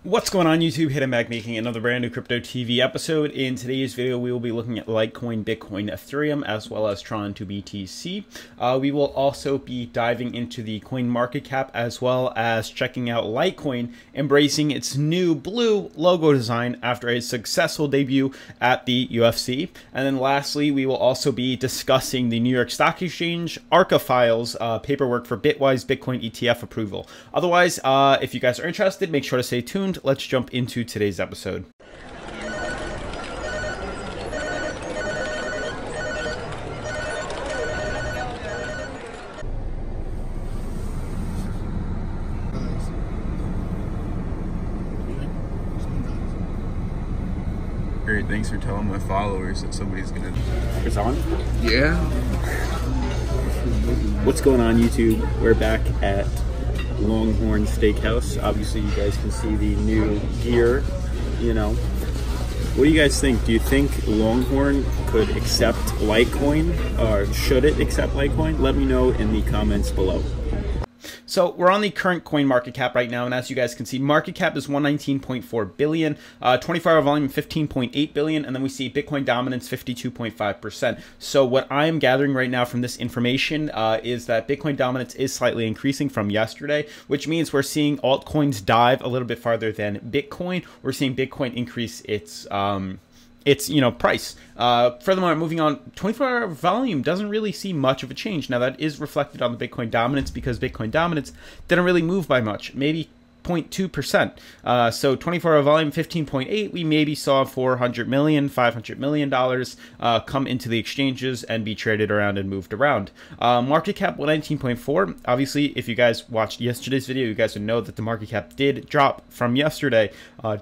What's going on YouTube? Hayden back making another brand new Crypto TV episode. In today's video, we will be looking at Litecoin, Bitcoin, Ethereum, as well as Tron to BTC. We will also be diving into the coin market cap, as well as checking out Litecoin embracing its new blue logo design after a successful debut at the UFC. And then lastly, we will also be discussing the New York Stock Exchange ARCA files paperwork for Bitwise Bitcoin ETF approval. Otherwise, if you guys are interested, make sure to stay tuned. Let's jump into today's episode. Great, thanks for telling my followers that somebody's gonna... It's on? Yeah. What's going on YouTube? We're back at Longhorn Steakhouse. Obviously you guys can see the new gear, you know. What do you guys think? Do you think Longhorn could accept Litecoin, or should it accept Litecoin? Let me know in the comments below. So we're on the current coin market cap right now, and as you guys can see, market cap is 119.4 billion, 24-hour volume 15.8 billion, and then we see Bitcoin dominance 52.5%. So what I am gathering right now from this information is that Bitcoin dominance is slightly increasing from yesterday, which means we're seeing altcoins dive a little bit farther than Bitcoin. We're seeing Bitcoin increase its price. Furthermore, moving on, 24-hour volume doesn't really see much of a change. Now that is reflected on the Bitcoin dominance because Bitcoin dominance didn't really move by much, maybe 0.2%. So 24-hour volume 15.8, we maybe saw $400 million, $500 million come into the exchanges and be traded around and moved around. Market cap 119.4. Obviously, if you guys watched yesterday's video, you guys would know that the market cap did drop from yesterday,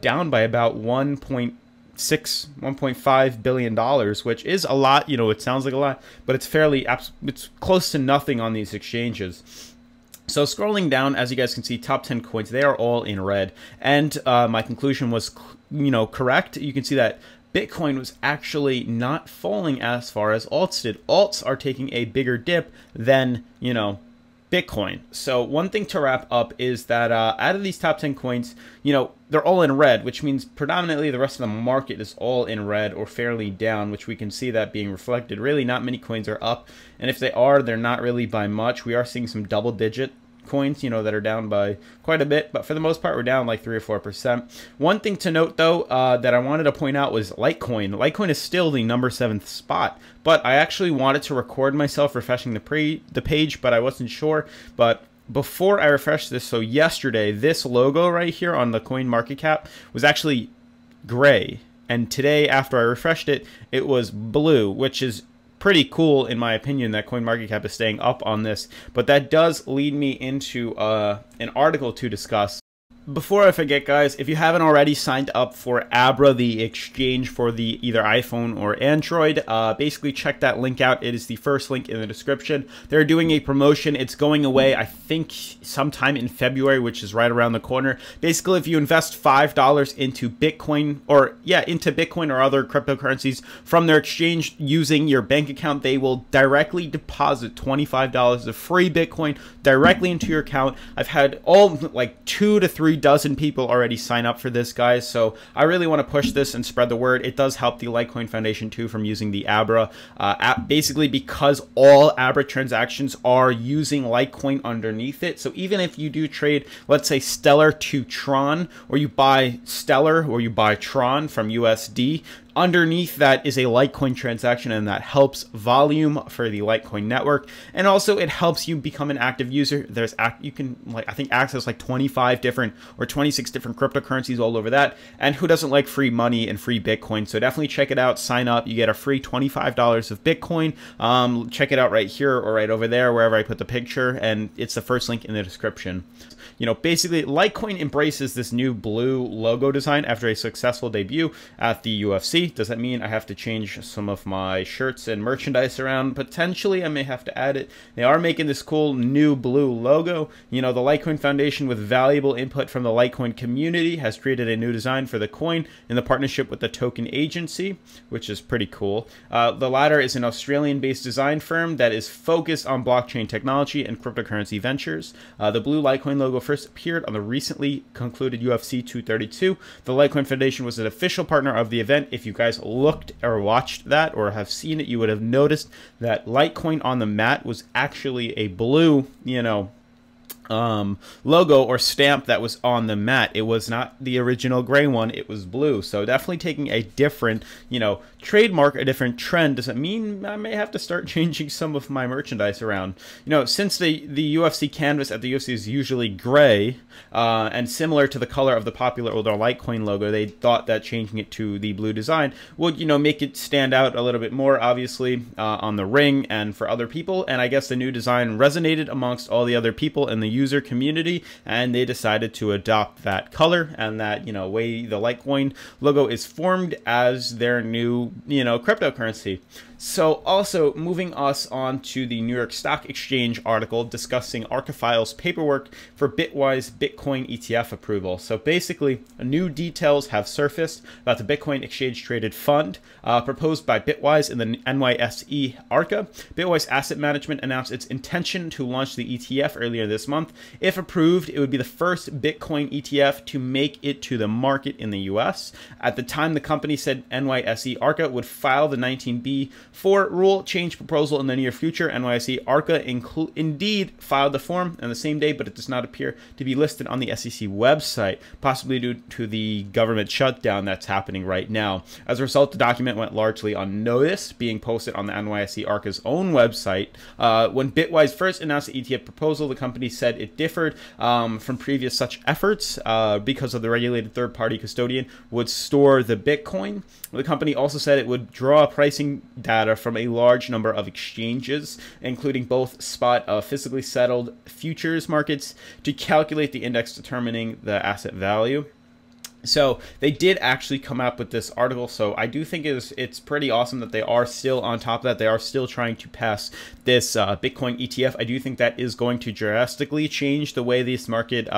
down by about $1.5 billion, which is a lot. You know, it sounds like a lot, but it's it's close to nothing on these exchanges. So scrolling down, as you guys can see, top 10 coins, they are all in red. And my conclusion was, correct. You can see that Bitcoin was actually not falling as far as alts did. Alts are taking a bigger dip than, Bitcoin. So one thing to wrap up is that out of these top 10 coins, they're all in red, which means predominantly the rest of the market is all in red or fairly down, which we can see that being reflected. Really, not many coins are up, and if they are, they're not really by much. We are seeing some double-digit coins, that are down by quite a bit, but for the most part, we're down like 3 or 4%. One thing to note, though, that I wanted to point out was Litecoin. Litecoin is still the number 7th spot, but I actually wanted to record myself refreshing the page, but I wasn't sure. But before I refreshed this, so yesterday, this logo right here on the coin market cap was actually gray, and today, after I refreshed it, it was blue, which is pretty cool in my opinion that CoinMarketCap is staying up on this. But that does lead me into an article to discuss. Before I forget, guys, if you haven't already signed up for ABRA, the exchange for the either iPhone or Android, basically check that link out. It is the first link in the description. They're doing a promotion. It's going away, I think, sometime in February, which is right around the corner. Basically, if you invest $5 into Bitcoin or other cryptocurrencies from their exchange using your bank account, they will directly deposit $25 of free Bitcoin directly into your account. I've had like 2 to 3 dozen people already sign up for this, guys, so I really want to push this and spread the word. It does help the Litecoin Foundation too from using the ABRA app, basically because all ABRA transactions are using Litecoin underneath it. So even if you do trade, let's say Stellar to Tron, or you buy Stellar or you buy Tron from USD, underneath that is a Litecoin transaction, and that helps volume for the Litecoin network, and also it helps you become an active user. You can I think access like 25 different or 26 different cryptocurrencies all over that, and who doesn't like free money and free Bitcoin? So definitely check it out, sign up, you get a free $25 of Bitcoin. Check it out right here or right over there, wherever I put the picture, and it's the first link in the description. Basically Litecoin embraces this new blue logo design after a successful debut at the UFC. Does that mean I have to change some of my shirts and merchandise around? Potentially, I may have to add it. They are making this cool new blue logo. The Litecoin Foundation, with valuable input from the Litecoin community, has created a new design for the coin in the partnership with the Token Agency, which is pretty cool. The latter is an Australian-based design firm that is focused on blockchain technology and cryptocurrency ventures. The blue Litecoin logo first appeared on the recently concluded UFC 232. The Litecoin Foundation was an official partner of the event. If you guys looked or watched that or have seen it, you would have noticed that Litecoin on the mat was actually a blue, logo or stamp that was on the mat. It was not the original gray one, it was blue. So definitely taking a different, trademark, a different trend. Does it mean I may have to start changing some of my merchandise around? Since the UFC canvas at the UFC is usually gray, and similar to the color of the popular older Litecoin logo, they thought that changing it to the blue design would, make it stand out a little bit more, obviously, on the ring and for other people. And I guess the new design resonated amongst all the other people in the user community, and they decided to adopt that color and that way the Litecoin logo is formed as their new cryptocurrency. So also moving us on to the New York Stock Exchange article discussing Archiphile's paperwork for Bitwise Bitcoin ETF approval. So basically, new details have surfaced about the Bitcoin exchange traded fund proposed by Bitwise in the NYSE ARCA. Bitwise Asset Management announced its intention to launch the ETF earlier this month. If approved, it would be the first Bitcoin ETF to make it to the market in the US. At the time, the company said NYSE ARCA would file the 19B4 rule change proposal in the near future. NYSE ARCA indeed filed the form on the same day, but it does not appear to be listed on the SEC website, possibly due to the government shutdown that's happening right now. As a result, the document went largely unnoticed, being posted on the NYSE ARCA's own website. When Bitwise first announced the ETF proposal, the company said it differed from previous such efforts because of the regulated third-party custodian would store the Bitcoin. The company also said it would draw pricing data from a large number of exchanges, including both spot physically settled futures markets, to calculate the index determining the asset value. So they did actually come up with this article. So I do think it's pretty awesome that they are still on top of that. They are still trying to pass this Bitcoin ETF. I do think that is going to drastically change the way this market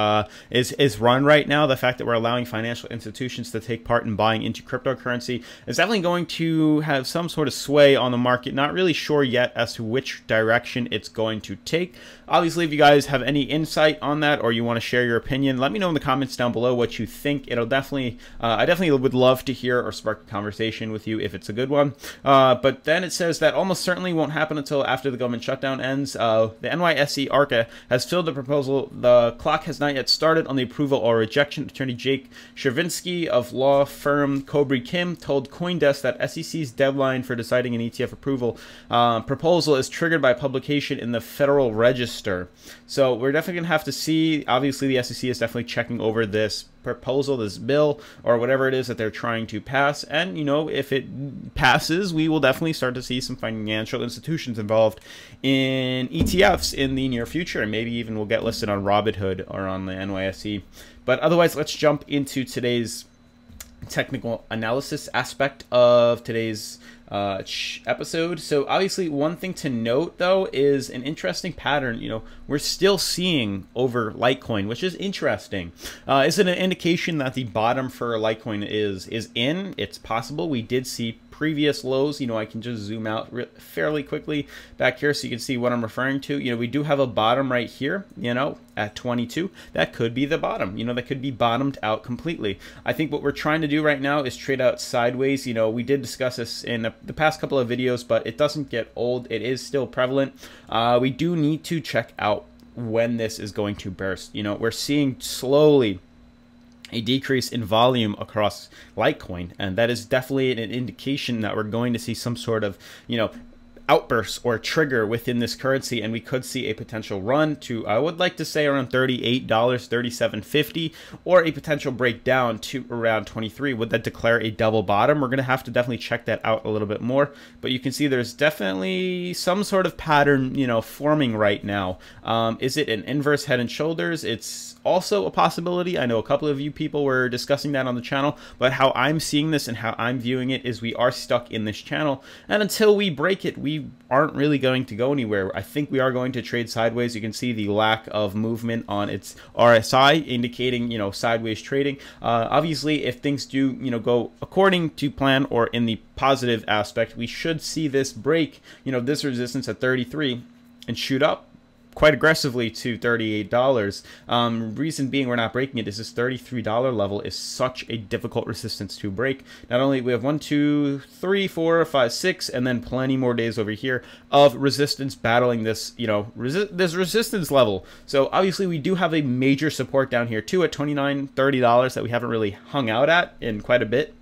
is run right now. The fact that we're allowing financial institutions to take part in buying into cryptocurrency is definitely going to have some sort of sway on the market. Not really sure yet as to which direction it's going to take. Obviously, if you guys have any insight on that or you want to share your opinion, let me know in the comments down below what you think. I definitely would love to hear or spark a conversation with you if it's a good one. But then it says that almost certainly won't happen until after the government shutdown ends. The NYSE ARCA has filled the proposal. The clock has not yet started on the approval or rejection. Attorney Jake Chervinsky of law firm Cobry Kim told CoinDesk that SEC's deadline for deciding an ETF approval proposal is triggered by publication in the Federal Register. So we're definitely going to have to see. Obviously, the SEC is definitely checking over this proposal, this bill, or whatever it is that they're trying to pass. And, if it passes, we will definitely start to see some financial institutions involved in ETFs in the near future. And maybe even we'll get listed on Robinhood or on the NYSE. But otherwise, let's jump into today's technical analysis aspect of today's episode. So obviously one thing to note though is an interesting pattern we're still seeing over Litecoin, which is interesting. Is it an indication that the bottom for Litecoin is in? It's possible. We did see previous lows. I can just zoom out fairly quickly back here so you can see what I'm referring to. We do have a bottom right here, at 22. That could be the bottom. That could be bottomed out completely. I think what we're trying to do right now is trade out sideways. We did discuss this in the past couple of videos, but it doesn't get old. It is still prevalent. We do need to check out when this is going to burst. We're seeing slowly a decrease in volume across Litecoin, and that is definitely an indication that we're going to see some sort of outburst or trigger within this currency, and we could see a potential run to, I would like to say, around $38, $37.50, or a potential breakdown to around 23. Would that declare a double bottom? We're going to have to definitely check that out a little bit more, but you can see there's definitely some sort of pattern forming right now. Is it an inverse head and shoulders? It's also a possibility. I know a couple of you people were discussing that on the channel, but how I'm seeing this and how I'm viewing it is we are stuck in this channel, and until we break it, we aren't really going to go anywhere. I think we are going to trade sideways. You can see the lack of movement on its RSI indicating sideways trading. Obviously, if things do go according to plan or in the positive aspect, we should see this break this resistance at 33 and shoot up quite aggressively to $38. Reason being we're not breaking it is this $33 level is such a difficult resistance to break. Not only we have 1, 2, 3, 4, 5, 6, and then plenty more days over here of resistance battling this, you know, this resistance level. So obviously we do have a major support down here too at $29, $30 that we haven't really hung out at in quite a bit.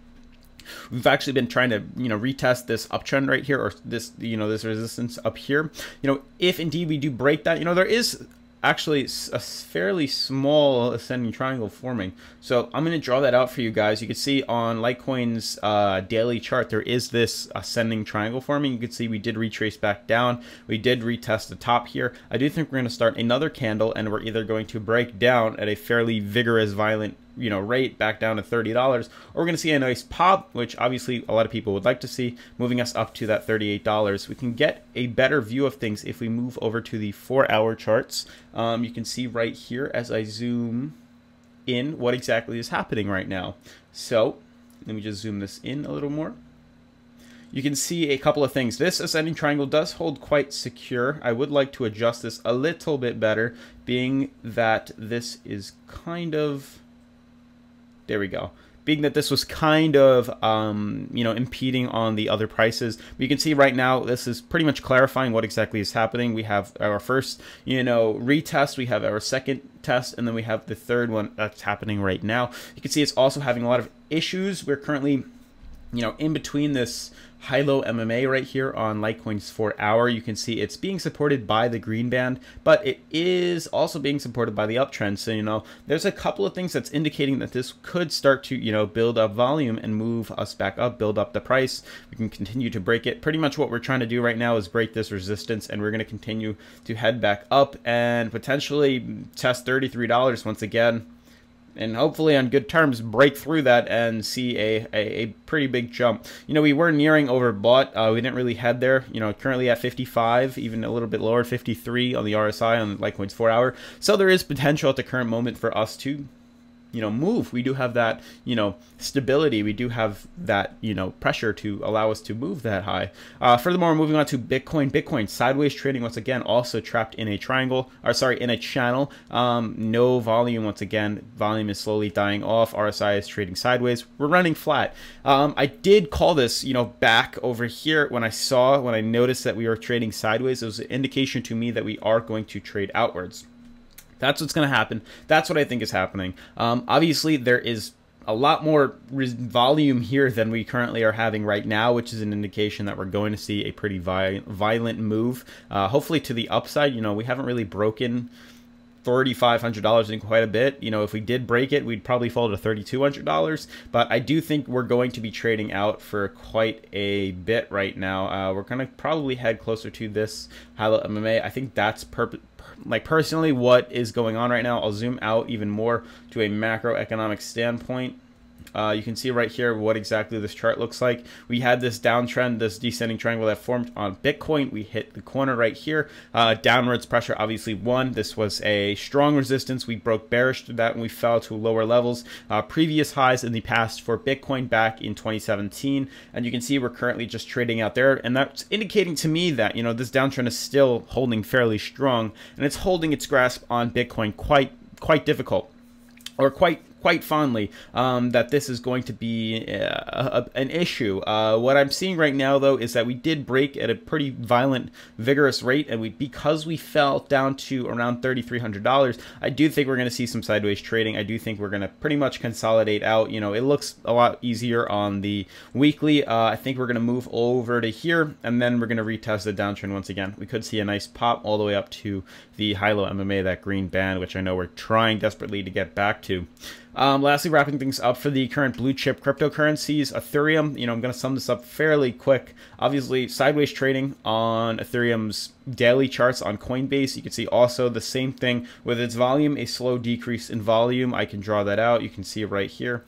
We've actually been trying to, you know, retest this uptrend right here, or this, you know, this resistance up here. You know, if indeed we do break that, you know, there is actually a fairly small ascending triangle forming. So I'm going to draw that out for you guys. You can see on Litecoin's daily chart, there is this ascending triangle forming. You can see we did retrace back down. We did retest the top here. I do think we're going to start another candle, and we're either going to break down at a fairly vigorous, violent, you know, rate back down to $30, or we're going to see a nice pop, which obviously a lot of people would like to see, moving us up to that $38. We can get a better view of things if we move over to the 4-hour charts. You can see right here as I zoom in what exactly is happening right now. So let me just zoom this in a little more. You can see a couple of things. This ascending triangle does hold quite secure. I would like to adjust this a little bit better, being that this is kind of, there we go. Being that this was kind of, you know, impeding on the other prices. But you can see right now, this is pretty much clarifying what exactly is happening. We have our first, you know, retest. We have our second test, and then we have the third one that's happening right now. You can see it's also having a lot of issues. We're currently, you know, in between this high-low MMA right here on Litecoin's 4-hour. You can see it's being supported by the green band, but it is also being supported by the uptrend. So, you know, there's a couple of things that's indicating that this could start to, you know, build up volume and move us back up, build up the price. We can continue to break it. Pretty much what we're trying to do right now is break this resistance, and we're going to continue to head back up and potentially test $33 once again, and hopefully on good terms break through that and see a pretty big jump. You know, we were nearing overbought. We didn't really head there. You know, currently at 55, even a little bit lower, 53 on the RSI on Litecoin's 4-hour. So there is potential at the current moment for us to, you know, move. We do have that, you know, stability. We do have that, you know, pressure to allow us to move that high. Furthermore, moving on to Bitcoin. Bitcoin sideways trading once again, also trapped in a triangle, or sorry, in a channel. No volume once again. Volume is slowly dying off. RSI is trading sideways. We're running flat. I did call this, you know, back over here when I noticed that we were trading sideways. It was an indication to me that we are going to trade outwards. That's what's going to happen. That's what I think is happening. Obviously, there is a lot more volume here than we currently are having right now, which is an indication that we're going to see a pretty violent move. Hopefully to the upside. You know, we haven't really broken $3,500 in quite a bit. You know, if we did break it, we'd probably fall to $3,200. But I do think we're going to be trading out for quite a bit right now. We're going to probably head closer to this high-low MMA. I think that's personally what is going on right now. I'll zoom out even more to a macroeconomic standpoint. You can see right here what exactly this chart looks like. We had this downtrend, this descending triangle that formed on Bitcoin. We hit the corner right here. Downwards pressure obviously won. This was a strong resistance. We broke bearish through that and we fell to lower levels. Previous highs in the past for Bitcoin back in 2017. And you can see we're currently just trading out there. And that's indicating to me that, you know, this downtrend is still holding fairly strong. And it's holding its grasp on Bitcoin quite difficult, or quite fondly, that this is going to be an issue. What I'm seeing right now, though, is that we did break at a pretty violent, vigorous rate, and because we fell down to around $3,300, I do think we're going to see some sideways trading. I do think we're going to pretty much consolidate out. You know, it looks a lot easier on the weekly. I think we're going to move over to here, and then we're going to retest the downtrend once again. We could see a nice pop all the way up to the high-low MMA, that green band, which I know we're trying desperately to get back to. Lastly, wrapping things up for the current blue chip cryptocurrencies, Ethereum, you know, I'm going to sum this up fairly quick. Obviously, sideways trading on Ethereum's daily charts on Coinbase. You can see also the same thing with its volume, a slow decrease in volume. I can draw that out. You can see it right here.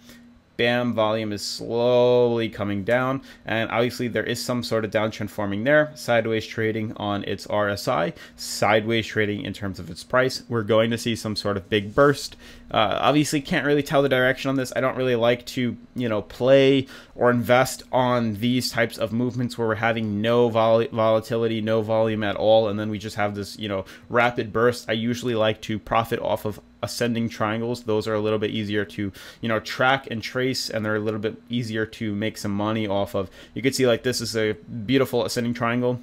Bam, volume is slowly coming down, and obviously there is some sort of downtrend forming there. Sideways trading on its RSI, sideways trading in terms of its price. We're going to see some sort of big burst. Obviously can't really tell the direction on this. I don't really like to, you know, play or invest on these types of movements where we're having no volatility, no volume at all, and then we just have this, you know, rapid burst. I usually like to profit off of ascending triangles. Those are a little bit easier to, you know, track and trace, and they're a little bit easier to make some money off of. You can see like this is a beautiful ascending triangle.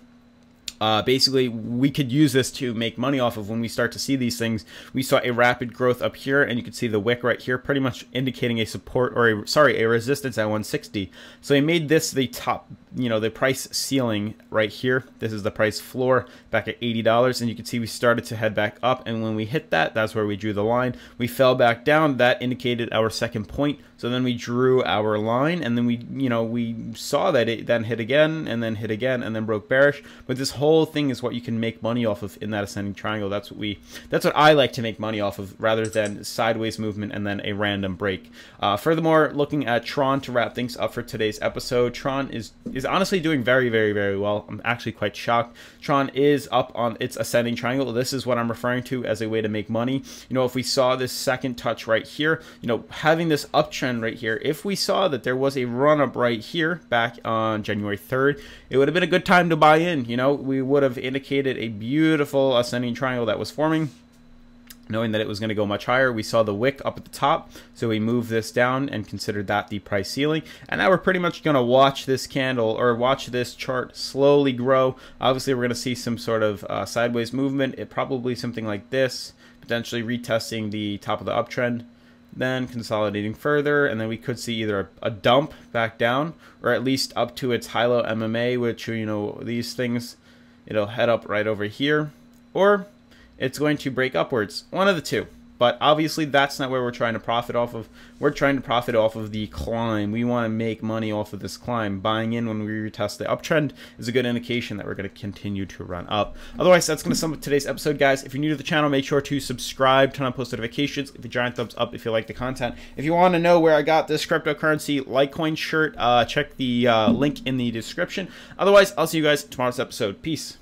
Basically, we could use this to make money off of when we start to see these things. We saw a rapid growth up here, and you can see the wick right here pretty much indicating a support, or a resistance at 160. So they made this the top, you know, the price ceiling right here. This is the price floor back at $80, and you can see we started to head back up, and when we hit that, that's where we drew the line. We fell back down. That indicated our second point. So then we drew our line, and then we, you know, we saw that it then hit again, and then hit again, and then broke bearish. But this whole thing is what you can make money off of in that ascending triangle. That's what I like to make money off of, rather than sideways movement and then a random break. Furthermore, looking at Tron to wrap things up for today's episode, Tron is honestly doing very, very, very well. I'm actually quite shocked. Tron is up on its ascending triangle. This is what I'm referring to as a way to make money. You know, if we saw this second touch right here, you know, having this uptrend right here, if we saw that there was a run up right here back on January 3rd, it would have been a good time to buy in. You know, we would have indicated a beautiful ascending triangle that was forming, knowing that it was going to go much higher. We saw the wick up at the top, so we moved this down and considered that the price ceiling. And now we're pretty much going to watch this candle, or watch this chart slowly grow. Obviously, we're going to see some sort of sideways movement. It probably something like this, potentially retesting the top of the uptrend, then consolidating further, and then we could see either a dump back down, or at least up to its high-low MMA, which, you know, these things, it'll head up right over here, or it's going to break upwards. One of the two. But obviously that's not where we're trying to profit off of. We're trying to profit off of the climb. We want to make money off of this climb. Buying in when we retest the uptrend is a good indication that we're going to continue to run up. Otherwise, that's going to sum up today's episode, guys. If you're new to the channel, make sure to subscribe, turn on post notifications, leave a giant thumbs up if you like the content. If you want to know where I got this cryptocurrency Litecoin shirt, check the link in the description. Otherwise, I'll see you guys in tomorrow's episode. Peace.